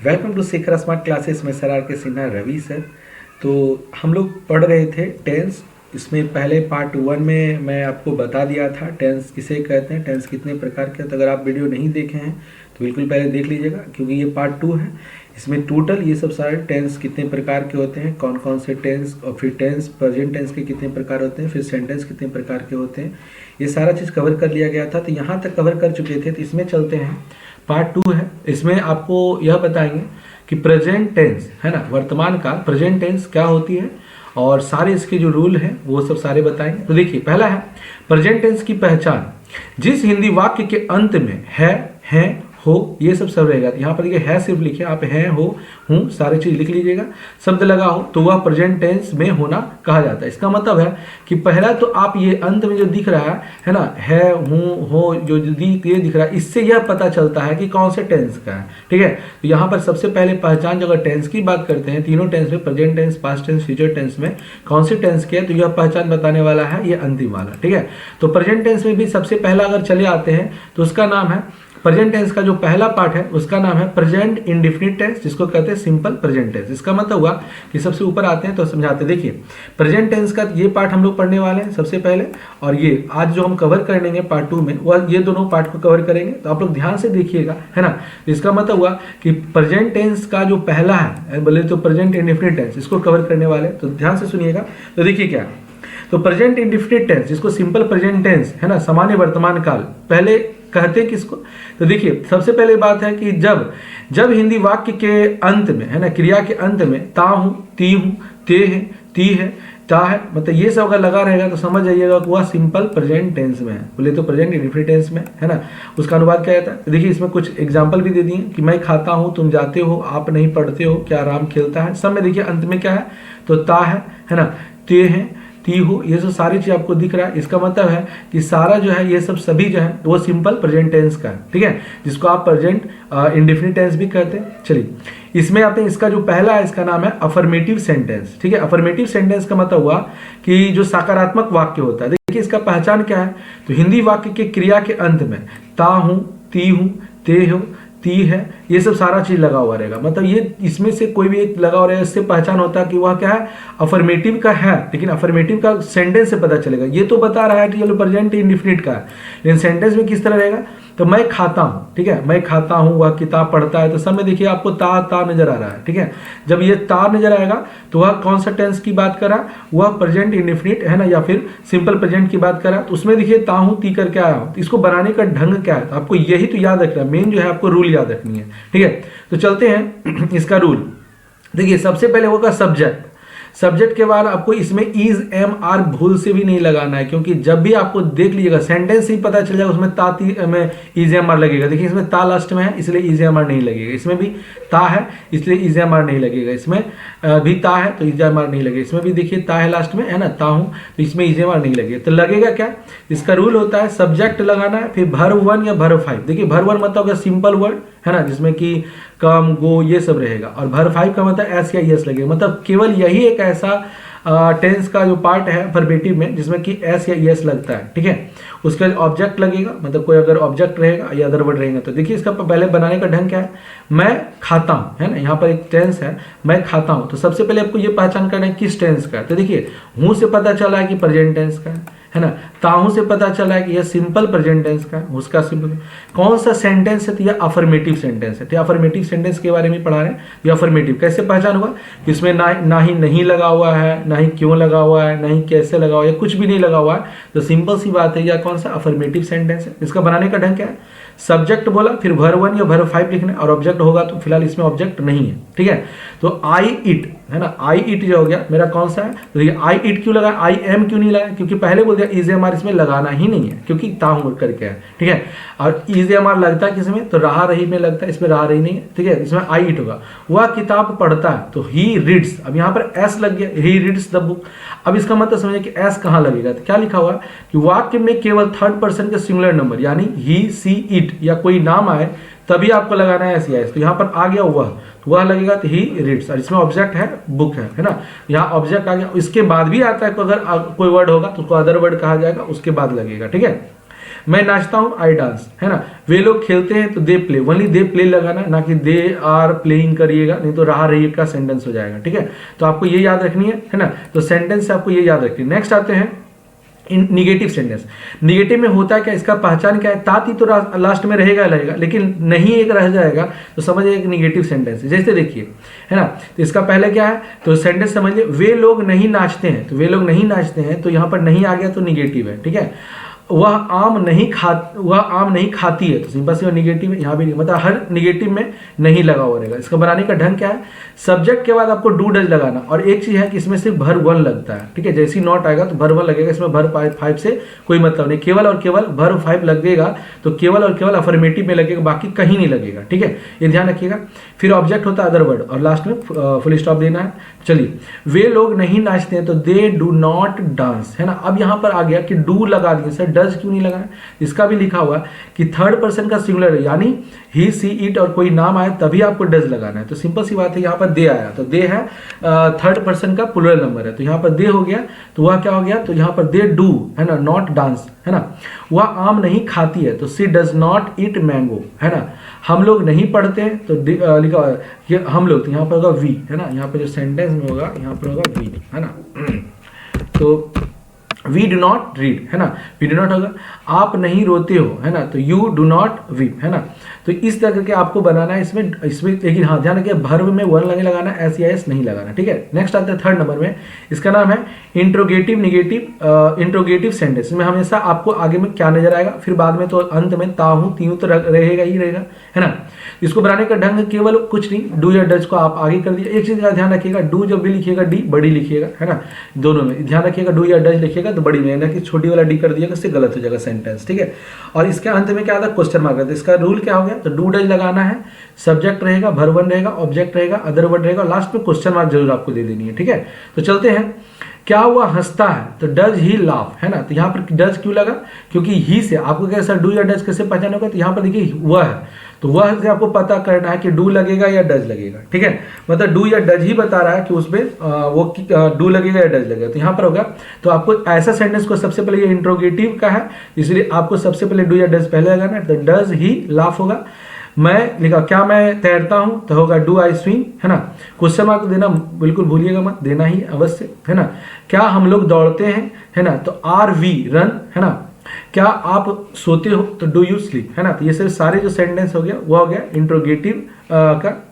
Welcome to Shekhar smart classes में sir R K Sinha Ravi sir. तो हम लोग पढ़ रहे थे टेंस। इसमें पहले पार्ट 1 में मैं आपको बता दिया था टेंस किसे कहते हैं, टेंस कितने प्रकार के। तो अगर आप वीडियो नहीं देखे हैं तो बिल्कुल पहले देख लीजिएगा, क्योंकि ये पार्ट 2 है। इसमें टोटल ये सब सारे टेंस कितने प्रकार के होते हैं, कौन कौन से टेंस, और फिर टेंस प्रेजेंट टेंस के कितने प्रकार होते हैं, फिर सेंटेंस कितने प्रकार के होते हैं, ये सारा चीज़ कवर कर लिया गया था। तो यहाँ तक कवर कर चुके थे। तो इसमें चलते हैं, पार्ट 2 है। इसमें आपको यह बताएंगे कि प्रेजेंट टेंस है ना, वर्तमान काल प्रेजेंट टेंस क्या होती है, और सारे इसके जो रूल हैं वो सब सारे बताएंगे। तो देखिए, पहला है प्रेजेंट टेंस की पहचान। जिस हिंदी वाक्य के अंत में है, हैं, हो, ये सब रहेगा। यहाँ पर देखिए है सिर्फ लिखे, आप हैं, हो, हूँ सारी चीज लिख लीजिएगा। शब्द लगा हो तो वह प्रेजेंट टेंस में होना कहा जाता है। इसका मतलब है कि पहला तो आप ये अंत में जो दिख रहा है ना, है, हूँ, हो, जो ये दिख रहा है, इससे यह पता चलता है कि कौन से टेंस का है। ठीक है, तो यहाँ पर सबसे पहले पहचान, जो अगर टेंस की बात करते हैं, तीनों टेंस में, present tense, past tense, future tense में कौन से टेंस के है, तो यह पहचान बताने वाला है ये अंतिम वाला। ठीक है, तो प्रेजेंट टेंस में भी सबसे पहला अगर चले आते हैं तो उसका नाम है, प्रेजेंट टेंस का जो पहला पार्ट है उसका नाम है प्रेजेंट इंडेफिनिट टेंस, जिसको कहते हैं सिंपल प्रेजेंट टेंस। इसका मतलब हुआ कि सबसे ऊपर आते हैं तो समझाते हैं। देखिए, प्रेजेंट टेंस का ये पार्ट हम लोग पढ़ने वाले हैं सबसे पहले, और ये आज जो हम कवर करेंगे पार्ट 2 में, वह ये दोनों पार्ट को कवर करेंगे। तो आप लोग ध्यान से देखिएगा, है ना। तो इसका मतलब हुआ कि प्रेजेंट टेंस का जो पहला है, बोले तो प्रेजेंट इंडेफिनिट टेंस, इसको कवर करने वाले। तो ध्यान से सुनिएगा। तो देखिए क्या, तो प्रेजेंट इंडेफिनिट टेंस, जिसको सिंपल प्रेजेंट टेंस है ना, सामान्य वर्तमान काल पहले कहते हैं किसको। तो देखिए, सबसे पहले बात है कि जब हिंदी वाक्य के अंत में, है ना, क्रिया के अंत में ता हूं, ती हूं, ते है, ती है, ता है, मतलब ये सब अगर लगा रहेगा तो समझ जाइएगा कि वह सिंपल प्रेजेंट टेंस में है। बोले तो प्रेजेंट इंडेफिनिट टेंस में, है ना। उसका अनुवाद क्या रहता है, तो देखिए इसमें कुछ एग्जाम्पल भी दे दिए कि मैं खाता हूं, तुम जाते हो, आप नहीं पढ़ते हो, क्या राम खेलता है। सब में देखिए अंत में क्या है, तो ता है ना, ते है, ती हो, ये सब सारी चीज आपको दिख रहा है। इसका मतलब है कि सारा जो है, ये सब सभी जो है वो सिंपल प्रेजेंट टेंस का है। ठीक है, जिसको आप प्रेजेंट इंडेफिनिट टेंस भी कहते हैं। चलिए, इसमें आते हैं, इसका जो पहला है इसका नाम है अफर्मेटिव सेंटेंस। ठीक है, अफर्मेटिव सेंटेंस का मतलब हुआ कि जो सकारात्मक वाक्य होता है। देखिए इसका पहचान क्या है, तो हिंदी वाक्य के क्रिया के अंत में ता हूं, ती हूं, ते हो, ती है, ये सब सारा चीज लगा हुआ रहेगा। मतलब ये इसमें से कोई भी एक लगा हुआ रहेगा, इससे पहचान होता है कि वह क्या है, अफर्मेटिव का है। लेकिन अफर्मेटिव का सेंटेंस से पता चलेगा। ये तो बता रहा है कि चलो प्रेजेंट इंडेफिनिट का है, लेकिन सेंटेंस में किस तरह रहेगा, तो मैं खाता हूं, ठीक है, मैं खाता हूं, वह किताब पढ़ता है। तो सब में देखिए आपको ता नजर आ रहा है। ठीक है, जब ये ता नजर आएगा तो वह कौन सा टेंस की बात कर रहा है, वह प्रेजेंट इंडेफिनिट है ना, या फिर सिंपल प्रेजेंट की बात कर रहा है। तो उसमें देखिए ता हूं, ती करके आया हूं। तो इसको बनाने का ढंग क्या है, तो आपको यही तो याद रखना है, मेन जो है आपको रूल याद रखनी है। ठीक है, तो चलते हैं इसका रूल। देखिए सबसे पहले होगा सब्जेक्ट। सब्जेक्ट के बाद आपको इसमें इज, एम, आर भूल से भी नहीं लगाना है, क्योंकि जब भी आपको देख लीजिएगा सेंटेंस ही पता चल जाएगा, उसमें ताती में इज, एम, आर लगेगा। देखिए इसमें ता लास्ट में है, इसलिए इज, एम, आर नहीं लगेगा। इसमें भी ता है, इसलिए इज, एम, आर नहीं लगेगा। इसमें भी ता है तो इज, एम, आर नहीं लगेगा। इसमें भी देखिए ता है लास्ट में, है ना, ता हूं, तो इसमें इज, एम, आर नहीं लगेगा। तो लगेगा क्या, इसका रूल होता है सब्जेक्ट लगाना है, फिर वर्ब 1 या वर्ब 5। देखिए वर्ब 1 मतलब सिंपल वर्ड है ना, जिसमें कि कम, गो, ये सब रहेगा, और वर्ब 5 का मतलब एस या यस लगेगा। मतलब केवल यही एक ऐसा टेंस का जो पार्ट है अफर्मेटिव में जिसमें कि एस या यस लगता है। ठीक है, उसका ऑब्जेक्ट लगेगा, मतलब कोई अगर ऑब्जेक्ट रहेगा या अदर वर्ड रहेगा। तो देखिए इसका पहले बनाने का ढंग क्या है, मैं खाता हूं, है ना, यहाँ पर एक टेंस है, मैं खाता हूं। तो सबसे पहले आपको ये पहचान करना है किस टेंस का है। तो देखिए हूं से पता चला है कि प्रेजेंट टेंस का है ना, ताहू से पता चला है कि यह सिंपल प्रेजेंट टेंस का है, उसका सिंपल कौन सा सेंटेंस है, तो यह अफर्मेटिव सेंटेंस है। तो अफर्मेटिव सेंटेंस के बारे में पढ़ा रहे हैं। ये अफर्मेटिव कैसे पहचान हुआ, इसमें ना ही नहीं लगा हुआ है, ना ही क्यों लगा हुआ है, ना ही कैसे लगा हुआ है, कुछ भी नहीं लगा हुआ है। तो सिंपल सी बात है, यह कौन सा अफर्मेटिव सेंटेंस है। इसका बनाने का ढंग क्या है, सब्जेक्ट बोला, फिर वर्ब 1 या वर्ब 5 लिखना, और ऑब्जेक्ट होगा तो फिलहाल इसमें ऑब्जेक्ट नहीं है। ठीक है, तो आई इट है ना, आई इट जो हो गया मेरा कौन सा है, तो देखिए आई इट क्यों लगा, आई एम क्यों नहीं लगा, क्योंकि पहले बोल दिया इज, एम, आर इसमें लगाना ही नहीं है, क्योंकि ताहू करके है। ठीक है, और इज, एम, आर लगता है किसमें, तो रहा रही में लगता है, इसमें रहा रही नहीं है। ठीक है, इसमें आई इट होगा, वह किताब पढ़ता है, तो ही रीड्स। अब यहाँ पर एस लग गया, ही रीड्स द बुक। अब इसका मतलब समझिए कि एस कहाँ लगेगा, तो क्या लिखा हुआ है कि वाक्य में केवल थर्ड पर्सन के सिंगुलर नंबर यानी ही, सी, इट या कोई नाम आए तभी आपको लगाना है एस या एस। तो यहाँ पर आ गया वह लगेगा, तो ही रीड्स, और इसमें ऑब्जेक्ट है बुक है ना, यहाँ ऑब्जेक्ट आ गया। इसके बाद भी आता है, अगर कोई वर्ड होगा तो उसको अदर वर्ड कहा जाएगा, उसके बाद लगेगा। ठीक है, मैं नाचता हूँ, आई डांस, है ना। वे लोग खेलते हैं तो they play, only they play लगाना, ना कि दे आर प्लेइंग करिएगा, नहीं तो रहा रही का सेंटेंस हो जाएगा, ठीक है। तो आपको ये याद रखनी है ना। तो सेंटेंस से आपको ये याद रखनी है। नेक्स्ट आते हैं निगेटिव सेंटेंस। निगेटिव में होता है क्या, इसका पहचान क्या है, तात ही तो लास्ट में रहेगा, लेकिन नहीं एक रह जाएगा तो समझिए एक निगेटिव सेंटेंस है। जैसे देखिए, है ना, तो इसका पहले क्या है, तो सेंटेंस समझिए, वे लोग नहीं नाचते हैं, तो वे लोग नहीं नाचते हैं, तो यहाँ पर नहीं आ गया तो निगेटिव है, ठीक है। वह आम नहीं खाती है, तो सिंपल सी निगेटिव है, यहाँ भी मतलब हर निगेटिव में नहीं लगा हुआ रहेगा। इसका बनाने का ढंग क्या है, सब्जेक्ट के बाद आपको डू डज लगाना, और एक चीज है कि इसमें सिर्फ भर वन लगता है, ठीक है। जैसे ही नॉट आएगा तो भर वन लगेगा, इसमें भर फाइव से कोई मतलब नहीं, केवल और केवल भर फाइव लगेगा, तो केवल और केवल अफर्मेटिव में लगेगा, बाकी कहीं नहीं लगेगा, ठीक है, ये ध्यान रखिएगा। फिर ऑब्जेक्ट होता है अदर वर्ड, और लास्ट में फुल स्टॉप देना है। चलिए, वे लोग नहीं नाचते हैं तो दे डू नॉट डांस, है ना। अब यहाँ पर आ गया कि डू लगा दिए, सर डज क्यों नहीं लगाया, इसका भी लिखा हुआ कि थर्ड पर्सन का सिंगुलर है, यानी ही सी इट और कोई नाम आए तभी आपको डज लगाना है। तो सिंपल सी बात है, यहाँ पर दे आया तो दे है थर्ड पर्सन का प्लूरल नंबर है, तो यहाँ पर दे हो गया, तो वह क्या हो गया, तो यहाँ पर दे डू, है ना, नॉट डांस, है ना। वह आम नहीं खाती है तो सी डज नॉट ईट मैंगो, है ना। हम लोग नहीं पढ़ते हैं तो लिखा हुआ है हम लोग, तो यहाँ पर होगा वी, है ना, यहाँ पर जो सेंटेंस में होगा यहाँ पर होगा वी, है ना। तो वी डू नॉट रीड, है ना, वी डू नॉट होगा आप नहीं रोते हो, है ना, तो यू डू नॉट वीप, है ना। तो इस तरह के आपको बनाना है इसमें लेकिन हाँ ध्यान रखिए, भर्व में वन लगे लगाना, एस या एस नहीं लगाना, ठीक है। नेक्स्ट आता है थर्ड नंबर में, इसका नाम है इंट्रोगेटिव इंट्रोगेटिव सेंटेंस। में हमेशा आपको आगे में क्या नजर आएगा, फिर बाद में तो अंत में ताहू तीहू तो रहेगा ही रहेगा, है ना। इसको बनाने का ढंग केवल कुछ नहीं, डू या डज को आप आगे कर दिया। एक चीज का ध्यान रखिएगा, डू जब भी लिखिएगा डी बड़ी लिखिएगा, है ना, दोनों में ध्यान रखिएगा, डू या डज लिखिएगा तो बड़ी में, ना कि छोटी वाला डी कर दिएगा, इससे गलत हो जाएगा सेंटेंस, ठीक है। और इसके अंत में क्या आता है, क्वेश्चन मार्क आता है। इसका रूल क्या हो गया, तो डू डज लगाना है, सब्जेक्ट रहेगा, भर वन रहेगा, ऑब्जेक्ट रहेगा, अदर वर्ड रहेगा, लास्ट में क्वेश्चन मार्क जरूर आपको दे देनी है, ठीक है। तो चलते हैं, क्या हुआ हंसता है, तो डज ही लाफ, है ना। तो यहाँ पर डज क्यों लगा, क्योंकि ही से आपको कैसा डू या डज कैसे पहचान होगा, तो यहाँ पर देखिए वह है, तो वह से आपको पता करना है कि डू लगेगा या डज लगेगा, ठीक है। मतलब डू या डज ही बता रहा है कि उसमें वो डू लगेगा या डज लगेगा, तो यहाँ पर होगा। तो आपको ऐसा सेंटेंस को सबसे पहले, ये इंट्रोगेटिव का है इसलिए आपको सबसे पहले डू या डज पहले लगाना है, तो डज ही लाफ होगा। मैं लिखा, क्या मैं तैरता हूं, तो होगा डू आई स्विम, है ना। क्वेश्चन मार्क देना बिल्कुल भूलिएगा मत, देना ही अवश्य, है ना। क्या हम लोग दौड़ते हैं, है ना, तो आर वी रन, है ना। क्या आप सोते हो, तो डू यू स्लीप, है ना। तो ये सिर्फ सारे जो सेंटेंस हो गया वो हो गया इंट्रोगेटिव का।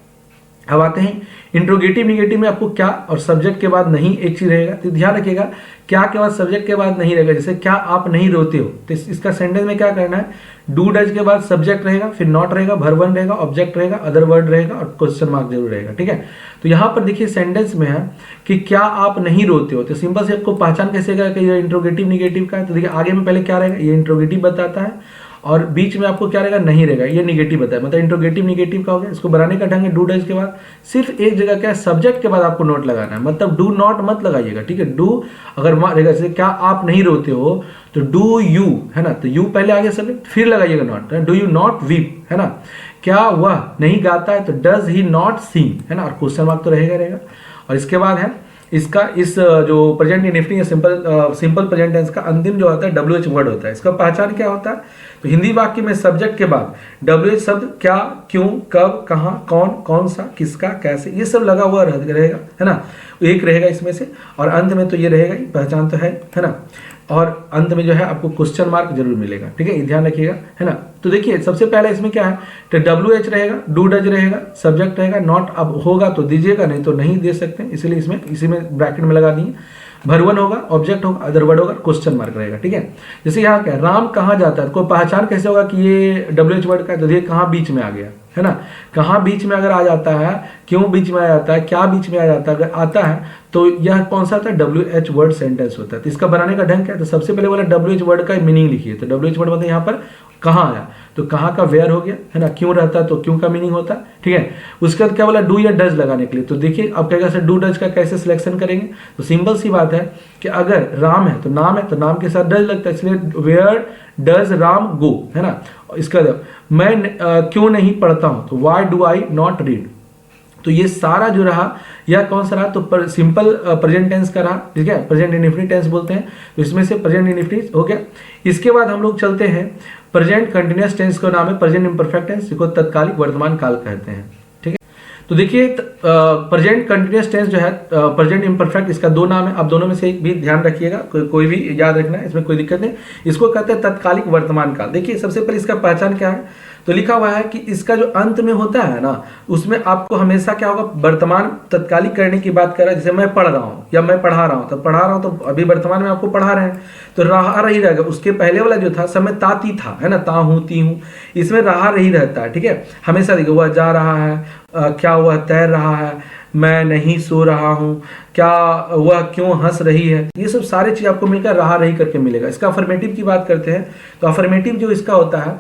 अब आते हैं इंट्रोगेटिव निगेटिव में आपको क्या और सब्जेक्ट के बाद नहीं एक चीज रहेगा, तो ध्यान रखिएगा, क्या के बाद सब्जेक्ट के बाद नहीं रहेगा। जैसे क्या आप नहीं रोते हो, तो इसका सेंटेंस में क्या करना है, डू डज के बाद सब्जेक्ट रहेगा, फिर नॉट रहेगा, भर वन रहेगा, ऑब्जेक्ट रहेगा, अदर वर्ड रहेगा और क्वेश्चन मार्क जरूर रहेगा, ठीक है। तो यहाँ पर देखिए सेंटेंस में है कि क्या आप नहीं रोते हो, तो सिंपल से आपको पहचान कैसे करेगा कि ये इंट्रोगेटिव निगेटिव का है। तो देखिए आगे में पहले क्या रहेगा, ये इंट्रोगेटिव बताता है, और बीच में आपको क्या रहेगा, नहीं रहेगा, ये निगेटिव बताया, मतलब इंट्रोगेटिव निगेटिव का हो गया। इसको बनाने का ढंग है, डू डज के बाद सिर्फ एक जगह क्या है, सब्जेक्ट के बाद आपको नोट लगाना है, मतलब डू नॉट मत लगाइएगा, ठीक है। डू अगर रहेगा, जैसे क्या आप नहीं रोते हो, तो डू यू, है ना, तो यू पहले आगे सब्जेक्ट, फिर लगाइएगा not, do you not weep, है ना। क्या वह नहीं गाता है, तो डज ही नॉट सिंग, है ना, और क्वेश्चन मार्क तो रहेगा। और इसके बाद है इसका इस जो प्रेजेंट इंडेफिनिट या सिंपल प्रेजेंट टेंस का अंतिम जो होता है WH वर्ड होता है। इसका पहचान क्या होता है, तो हिंदी वाक्य में सब्जेक्ट के बाद WH शब्द क्या, क्यों, कब, कहाँ, कौन, कौन सा, किसका, कैसे, ये सब लगा हुआ रहेगा, है ना। एक रहेगा इसमें से, और अंत में तो ये रहेगा ही, पहचान तो है ना। और अंत में जो है आपको क्वेश्चन मार्क जरूर मिलेगा, ठीक है, ध्यान रखिएगा, है ना। तो देखिए सबसे पहले इसमें क्या है, तो WH रहेगा, डू डज रहेगा, सब्जेक्ट रहेगा, नॉट अब होगा तो दीजिएगा, नहीं तो नहीं दे सकते, इसलिए इसमें इसी में ब्रैकेट में लगा दिए। भरवन होगा, ऑब्जेक्ट होगा, अदर वर्ड होगा, क्वेश्चन मार्क रहेगा, ठीक है। जैसे यहाँ क्या, राम कहाँ जाता है, को पहचान कैसे होगा कि ये WH वर्ड का है, तो देखिए कहाँ बीच में आ गया, है ना। कहाँ बीच में अगर आ जाता है, क्यों बीच में आ जाता है, क्या बीच में आ जाता है, अगर आता है तो यह कौन सा होता है, WH वर्ड सेंटेंस होता है। तो इसका बनाने का ढंग क्या है, तो सबसे पहले वाला WH वर्ड का मीनिंग लिखिए। तो WH वर्ड मतलब यहाँ पर कहाँ आया, तो कहाँ का वेयर हो गया, है ना, क्यों रहता है तो क्यों का मीनिंग होता है, ठीक है। उसके बाद क्या बोला, डू या डज लगाने के लिए। तो देखिए अब कहेगा सर डू डज का कैसे सिलेक्शन करेंगे, तो सिंपल सी बात है कि अगर राम है तो नाम के साथ डज लगता है, इसलिए वेयर डज राम गो, है ना। इसका मैं क्यों नहीं पढ़ता हूं, तो why do I not read, तो ये सारा जो रहा यह कौन सा रहा, तो सिंपल प्रेजेंट टेंस का रहा, ठीक है, प्रेजेंट इंडेफिनिट टेंस बोलते हैं, तो इसमें से प्रेजेंट इंडेफिनिट हो गया। इसके बाद हम लोग चलते हैं प्रेजेंट कंटिन्यूअस टेंस का नाम है प्रेजेंट इम्परफेक्ट टेंस, जिसको तत्कालिक वर्तमान काल कहते हैं, ठीक है। तो देखिए प्रेजेंट कंटिन्यूअस टेंस जो है प्रेजेंट इम्परफेक्ट, इसका दो नाम है, आप दोनों में से एक भी ध्यान रखिएगा, कोई भी याद रखना है, इसमें कोई दिक्कत नहीं। इसको कहते हैं तत्कालिक वर्तमान काल। देखिए सबसे पहले इसका पहचान क्या है, तो लिखा हुआ है कि इसका जो अंत में होता है ना, उसमें आपको हमेशा क्या होगा, वर्तमान तत्कालिक करने की बात कर रहा है। जैसे मैं पढ़ रहा हूँ या मैं पढ़ा रहा हूँ, तो पढ़ा रहा हूँ तो अभी वर्तमान में आपको पढ़ा रहे हैं, तो रहा रही रहेगा। उसके पहले वाला जो था समय ताती था, है ना, ता हूँ ती हूँ, इसमें रहा रही रहता है, ठीक है। हमेशा देखिए वह जा रहा है, क्या वह तैर रहा है, मैं नहीं सो रहा हूँ, क्या वह क्यों हंस रही है, ये सब सारी चीज आपको मिलकर रहा रही करके मिलेगा। इसका अफर्मेटिव की बात करते हैं, तो अफर्मेटिव जो इसका होता है,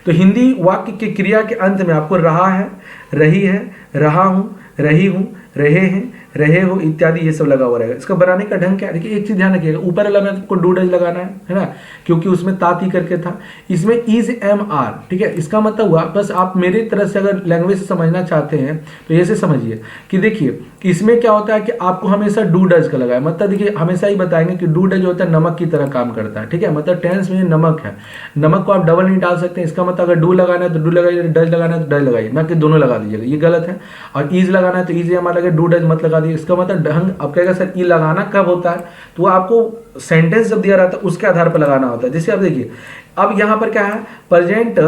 तो हिंदी वाक्य के क्रिया के अंत में आपको रहा है, रही है, रहा हूँ, रही हूँ, रहे हैं, रहे हो इत्यादि ये सब लगा हुआ रहेगा। इसका बनाने का ढंग क्या है, देखिए एक चीज ध्यान रखिएगा, ऊपर वाला में आपको डू डज लगाना है ना, क्योंकि उसमें ताती करके था, इसमें इज एम आर, ठीक है। इसका मतलब हुआ, बस आप मेरी तरह से अगर लैंग्वेज से समझना चाहते हैं तो ऐसे समझिए कि देखिए इसमें क्या होता है कि आपको हमेशा डू डज का लगाए, मतलब देखिए हमेशा ही बताएंगे कि डू डज होता है नमक की तरह काम करता है, ठीक है। मतलब टेंस में नमक है, नमक को आप डबल नहीं डाल सकते। इसका मतलब अगर डू लगाना है तो डू लगाइए, डज लगाना है तो डज लगाइए, ना कि दोनों लगा दीजिएगा, ये गलत है। और ईज लगाना है तो ईज एम आर लगे, डू डज मत लगा दीजिए। इसका मतलब ढंग अब कहेगा सर ई लगाना कब होता है, तो वो आपको सेंटेंस जब दिया रहता है उसके आधार पर लगाना होता है। जैसे आप देखिए अब यहाँ पर क्या है, प्रेजेंट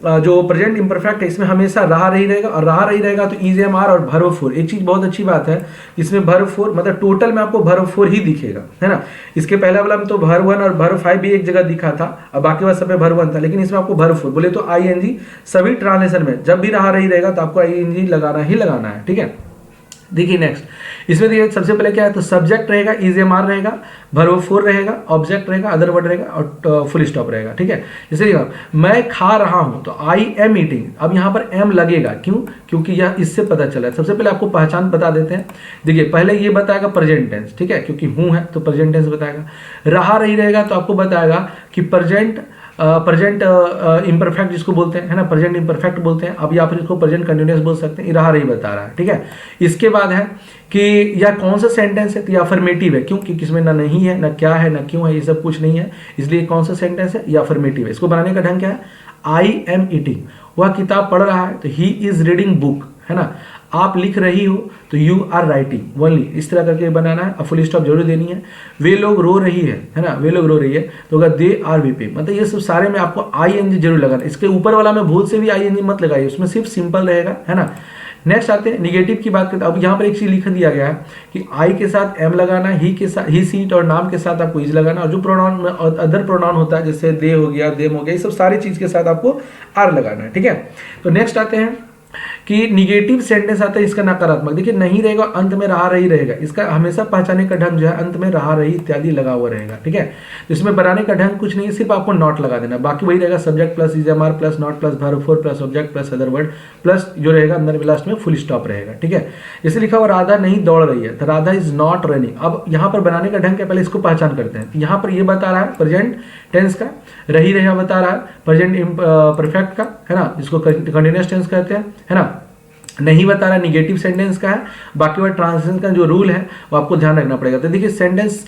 जो प्रेजेंट इम्परफेक्ट है इसमें हमेशा रहा रही रहेगा, और रहा रही रहेगा तो इज एम आर और वर्ब फोर। एक चीज बहुत अच्छी बात है, इसमें वर्ब फोर मतलब टोटल में आपको वर्ब फोर ही दिखेगा, है ना। इसके पहले वाला में तो वर्ब वन और वर्ब फाइव भी एक जगह दिखा था, और बाकी वाला सब में वर्ब वन था, लेकिन इसमें आपको वर्ब फोर बोले तो आईएनजी सभी ट्रांसलेशन में जब भी रहा रही रहेगा तो आपको आईएनजी लगाना ही लगाना है, ठीक है। देखिए नेक्स्ट, इसमें देखिए सबसे पहले क्या है, तो सब्जेक्ट रहेगा, इज एम आर रहेगा, वर्ब फोर रहेगा, ऑब्जेक्ट रहेगा, अदर वर्ड रहेगा, और फुल स्टॉप रहेगा, ठीक है। जैसे देखिए मैं खा रहा हूं तो आई एम ईटिंग, अब यहाँ पर एम लगेगा, क्यों, क्योंकि यह इससे पता चला है। सबसे पहले आपको पहचान बता देते हैं। देखिए पहले ये बताएगा प्रेजेंट टेंस, ठीक है, क्योंकि हूं है तो प्रेजेंट टेंस बताएगा। रहा रही रहेगा तो आपको बताएगा कि प्रेजेंट इम्परफेक्ट जिसको बोलते हैं, है ना, प्रेजेंट इम्परफेक्ट बोलते हैं। अब या फिर इसको प्रेजेंट कंटिन्यूअस बोल सकते हैं, रहा रही बता रहा है, ठीक है। इसके बाद है कि यह कौन सा सेंटेंस है, तो यह अफर्मेटिव है, क्योंकि इसमें ना नहीं है, ना क्या है, ना क्यों है, ये सब कुछ नहीं है, इसलिए कौन सा सेंटेंस है, यह अफर्मेटिव है। इसको बनाने का ढंग क्या है, आई एम ईटिंग, वह किताब पढ़ रहा है तो ही इज रीडिंग बुक, है ना। आप लिख रही हो तो यू आर राइटिंग ओनली, इस तरह करके बनाना है। फुल स्टॉप जरूर देनी है। वे लोग रो रही है ना, वे लोग रो रही है तो अगर दे आर वीपिंग, मतलब ये सब सारे में आपको आई एन जी जरूर लगाना। इसके ऊपर वाला में भूल से भी आई एन जी मत लगाइए, उसमें सिर्फ सिंपल रहेगा, है ना। नेक्स्ट आते हैं निगेटिव की बात करते हैं। अब यहाँ पर एक चीज लिख दिया गया है कि आई के साथ एम लगाना, ही के साथ ही सीट और नाम के साथ आपको इज लगाना, और जो प्रोनाउन अदर प्रोनाउन होता है जैसे दे हो गया, देम हो गया, ये सब सारी चीज के साथ आपको आर लगाना है, ठीक है। तो नेक्स्ट आते हैं कि निगेटिव सेंटेंस आता है इसका नकारात्मक। देखिए नहीं रहेगा, अंत में रहा रही रहेगा, इसका हमेशा पहचाने का ढंग जो है अंत में रहा रही इत्यादि लगा हुआ रहेगा, ठीक है। तो इसमें बनाने का ढंग कुछ नहीं है, सिर्फ आपको नॉट लगा देना, बाकी वही रहेगा subject plus is am are plus not plus verb four plus object plus other word plus जो रहेगा अंदर में लास्ट में फुल स्टॉप रहेगा, ठीक है। जैसे लिखा हुआ राधा नहीं दौड़ रही है, तो राधा इज नॉट रनिंग। अब यहाँ पर बनाने का ढंग क्या, पहले इसको पहचान करते हैं। यहाँ पर ये बता रहा है प्रेजेंट टेंस का, रही रहा बता रहा है प्रेजेंट परफेक्ट का, है ना, जिसको कंटिन्यूअस टेंस कहते हैं, है ना। नहीं बता रहा निगेटिव सेंटेंस का है, बाकी वह ट्रांसलेशन का जो रूल है वो आपको ध्यान रखना पड़ेगा। तो देखिए सेंटेंस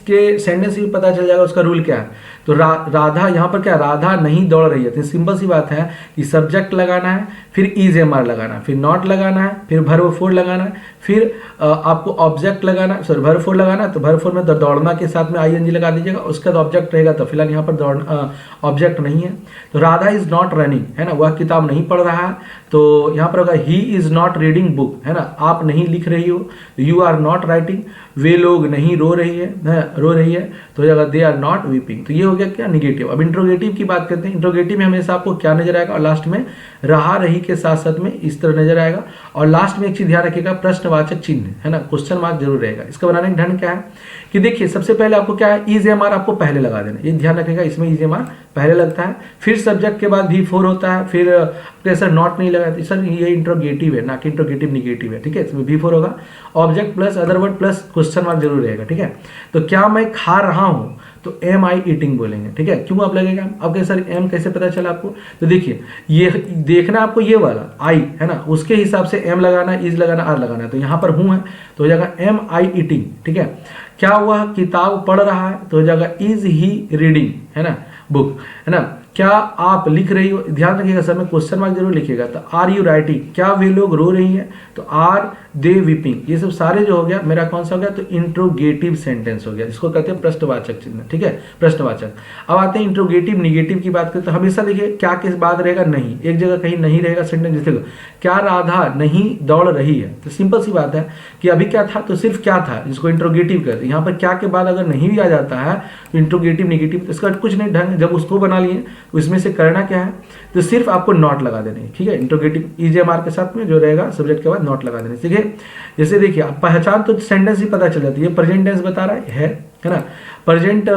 भी पता चल जाएगा उसका रूल क्या है। तो राधा यहाँ पर क्या, राधा नहीं दौड़ रही है, तो सिंपल सी बात है कि सब्जेक्ट लगाना है, फिर इज एम आर लगाना है, फिर नॉट लगाना है, फिर वर्ब फोर लगाना है, फिर आपको ऑब्जेक्ट लगाना है, सॉरी वर्ब फोर लगाना है, तो वर्ब फोर में तो दौड़ना के साथ में आई एन जी लगा दीजिएगा, उसका तो ऑब्जेक्ट रहेगा, तो फिलहाल यहाँ पर ऑब्जेक्ट नहीं है। तो राधा इज नॉट रनिंग, है ना, वह किताब नहीं पढ़ रहा है, तो यहाँ पर होगा he is not reading book, है ना, आप नहीं लिख रही हो, यू आर नॉट राइटिंग, वे लोग नहीं रो रही है तो अगर दे आर नॉट वीपिंग। तो ये हो गया क्या, निगेटिव। अब इंट्रोगेटिव की बात करते हैं। इंट्रोगेटिव में हमेशा आपको क्या नजर आएगा, और लास्ट में रहा रही के साथ साथ में इस तरह नजर आएगा, और लास्ट में एक चीज ध्यान रखिएगा प्रश्नवाचक चिन्ह, है ना, क्वेश्चन मार्क जरूर रहेगा। इसका बनाने का ढंग क्या है कि देखिए सबसे पहले आपको क्या है, इज एम आर आपको पहले लगा देना, ये ध्यान रखिएगा, इसमें इज एम आर पहले लगता है, फिर सब्जेक्ट के बाद भी फोर होता है, फिर सर नॉट नहीं लगा, सर ये इंट्रोगेटिव है ना कि इंट्रोगेटिव निगेटिव है, ठीक है। इसमें भी फोर होगा, object plus other word plus question mark जरूर रहेगा, ठीक है। तो क्या मैं खा रहा हूं, तो एम आई ईटिंग बोलेंगे, ठीक है। क्यों आप लगेगा? अब कैसे सर एम कैसे पता चला आपको? तो देखिए ये देखना आपको ये वाला आई है ना, उसके हिसाब से एम लगाना, इज लगाना, आर लगाना है। तो यहाँ पर हूँ है तो हो जाएगा एम आई ईटिंग, ठीक है। क्या हुआ? किताब पढ़ रहा है तो हो जाएगा इज ही रीडिंग, है ना, बुक, है ना। क्या आप लिख रही हो? ध्यान रखिएगा सर में क्वेश्चन मार्क जरूर लिखिएगा। तो आर यू राइटिंग? क्या वे लोग रो रही हैं? तो आर दे वीपिंग। ये सब सारे जो हो गया मेरा कौन सा हो गया? तो इंट्रोगेटिव सेंटेंस हो गया, इसको कहते हैं प्रश्नवाचक चिन्ह, ठीक है, प्रश्नवाचक। अब आते हैं इंट्रोगेटिव निगेटिव की बात करें तो हमेशा देखिए क्या किस बात रहेगा? नहीं, एक जगह कहीं नहीं रहेगा सेंटेंस। जैसे क्या राधा नहीं दौड़ रही है? तो सिंपल सी बात है कि अभी क्या था? तो सिर्फ क्या था, जिसको इंट्रोगेटिव कहते हैं। यहाँ पर क्या के बाद अगर नहीं भी आ जाता है तो इंट्रोगेटिव निगेटिव इसका कुछ नहीं ढंग। जब उसको बना लिए तो इसमें से करना क्या है? तो सिर्फ आपको नॉट लगा देने, ठीक है। इंट्रोगेटिव ईजेएमआर के साथ में जो रहेगा सब्जेक्ट के बाद नॉट लगा देने, ठीक है। जैसे देखिए आप पहचान तो सेंटेंस ही पता चल जाती है। प्रेजेंट टेंस बता रहा है ना, प्रेजेंट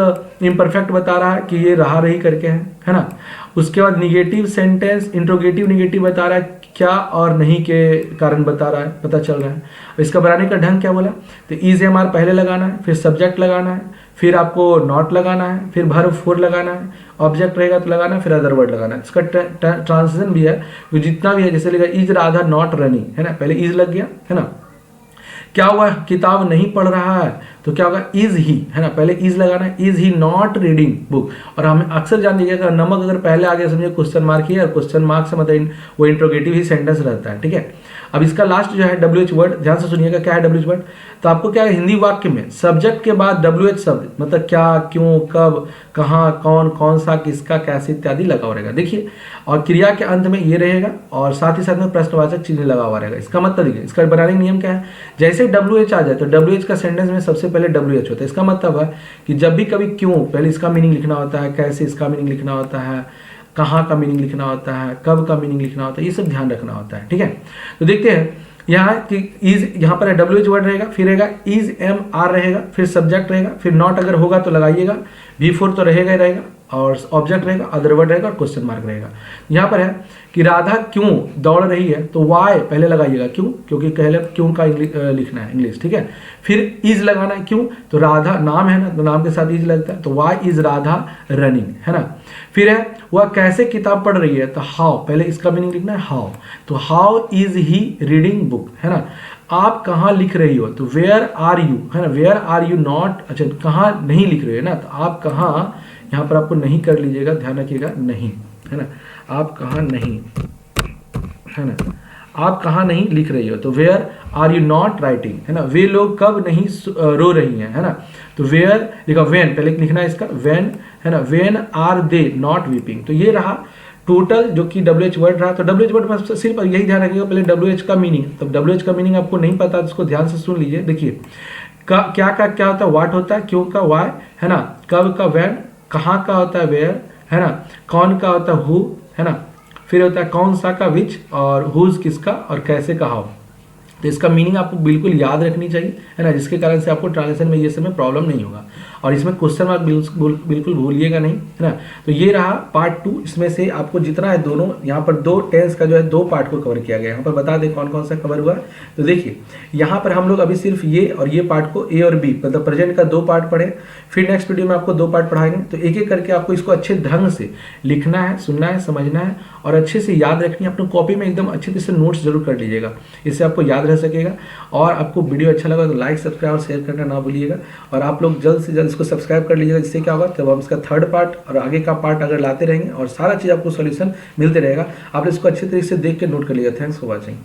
इम्परफेक्ट बता रहा है कि ये रहा रही करके है ना। उसके बाद निगेटिव सेंटेंस इंट्रोगेटिव निगेटिव बता रहा है, क्या और नहीं के कारण बता रहा है, पता चल रहा है। इसका बनाने का ढंग क्या बोला? तो ईजेएमआर पहले लगाना है, फिर सब्जेक्ट लगाना है, फिर आपको नॉट लगाना है, फिर वर्ब फोर लगाना है, ऑब्जेक्ट रहेगा तो लगाना है, फिर अदर वर्ड लगाना है। इसका ट्रांसलेशन भी है, तो जितना भी है जैसे लिखा इज राधा नॉट रनिंग, है ना, पहले इज लग गया, है ना। क्या हुआ? किताब नहीं पढ़ रहा है तो क्या होगा? इज ही, है ना, पहले इज लगाना है, is he not reading book. और हमें अक्सर जान लीजिएगा नमक अगर पहले आ गया समझिए क्वेश्चन मार्क ही है, और क्वेश्चन मार्क से मतलब वो इंट्रोगेटिव ही सेंटेंस रहता है, ठीक है। अब इसका लास्ट जो है WH वर्ड, ध्यान से सुनिएगा क्या है WH वर्ड। तो आपको क्या है हिंदी वाक्य में सब्जेक्ट के बाद WH शब्द मतलब क्या, क्यों, कब, कहाँ, कौन, कौन सा, किसका, कैसे इत्यादि लगा हुआ रहेगा, देखिए। और क्रिया के अंत में ये रहेगा और साथ ही साथ में प्रश्नवाचक चिन्ह लगा हुआ रहेगा। इसका मतलब देखिए इसका बनाने का नियम क्या है? जैसे WH आ जाए तो WH का सेंटेंस में सबसे पहले WH होता है। इसका मतलब है कि जब भी कभी क्यों पहले इसका मीनिंग लिखना होता है, कैसे इसका मीनिंग लिखना होता है, कहाँ का मीनिंग लिखना होता है, कब का मीनिंग लिखना होता है, ये सब ध्यान रखना होता है, ठीक है। तो देखते हैं यहाँ कि इज, यहाँ पर WH वर्ड रहेगा, फिर रहेगा इज एम आर रहेगा, फिर सब्जेक्ट रहेगा, फिर नॉट अगर होगा तो लगाइएगा, V4 तो रहेगा ही रहेगा, और ऑब्जेक्ट रहेगा, अदर वर्ड रहेगा और क्वेश्चन मार्क रहेगा। यहाँ पर है कि राधा क्यों दौड़ रही है तो वाई पहले लगाइएगा, क्यों, क्योंकि पहले क्यों का लिखना है इंग्लिश, ठीक है। फिर इज लगाना है, क्यों, तो राधा नाम है ना, तो नाम के साथ इज लगता है, तो वाई इज राधा रनिंग, है ना। फिर है वह कैसे किताब पढ़ रही है, तो हाउ पहले इसका मीनिंग लिखना है, हाउ, तो how is he reading book, है ना। आप कहाँ लिख रही हो, तो वेयर आर यू, है ना, वेयर आर यू नॉट, अच्छा कहाँ नहीं लिख रहे हो ना, तो आप कहाँ, यहाँ पर आपको नहीं कर लीजिएगा, ध्यान रखिएगा, नहीं, है ना, आप कहाँ नहीं, है ना, आप कहाँ नहीं लिख रही हो, तो where are you not writing, है ना। वे लोग कब नहीं रो रही हैं, है ना, तो वेयर लिखा, वेन पहले लिखना है इसका, वेन, है ना, when are they not weeping. तो ये रहा टोटल जो कि WH वर्ड रहा। तो WH वर्ड में सिर्फ यही ध्यान रखिएगा पहले WH का मीनिंग, तो WH का मीनिंग आपको नहीं पता तो इसको ध्यान से सुन लीजिए। देखिए क्या का क्या होता है, वाट होता है, क्यों का वाई, है ना, कब का वैन, कहाँ का होता है वेयर, है ना, कौन का होता है हु, है ना, फिर होता है कौन सा का विच, और हुज किसका, और कैसे का हाउ। तो इसका मीनिंग आपको बिल्कुल याद रखनी चाहिए, है ना, जिसके कारण से आपको ट्रांसलेशन में ये समय प्रॉब्लम नहीं होगा। और इसमें क्वेश्चन मार्क बिल्कुल भूलिएगा नहीं, है ना। तो ये रहा पार्ट 2, इसमें से आपको जितना है दोनों यहाँ पर 2 टेंस का जो है 2 पार्ट को कवर किया गया। यहाँ पर बता दें कौन कौन सा कवर हुआ। तो देखिए यहाँ पर हम लोग अभी सिर्फ ये और ये पार्ट को A और B मतलब प्रेजेंट का 2 पार्ट पढ़े, फिर नेक्स्ट वीडियो में आपको 2 पार्ट पढ़ाएंगे। तो एक एक करके आपको इसको अच्छे ढंग से लिखना है, सुनना है, समझना है और अच्छे से याद रखनी है। अपनी कॉपी में एकदम अच्छे से नोट्स जरूर कर लीजिएगा, इससे आपको याद रह सकेगा। और आपको वीडियो अच्छा लगा तो लाइक, सब्सक्राइब और शेयर करना ना भूलिएगा। और आप लोग जल्द से जल्द इसको सब्सक्राइब कर लीजिएगा, जिससे क्या होगा जब हम इसका 3rd पार्ट और आगे का पार्ट अगर लाते रहेंगे और सारा चीज़ आपको सॉल्यूशन मिलते रहेगा, आप इसको अच्छे तरीके से देख के नोट कर लीजिएगा। Thanks for watching.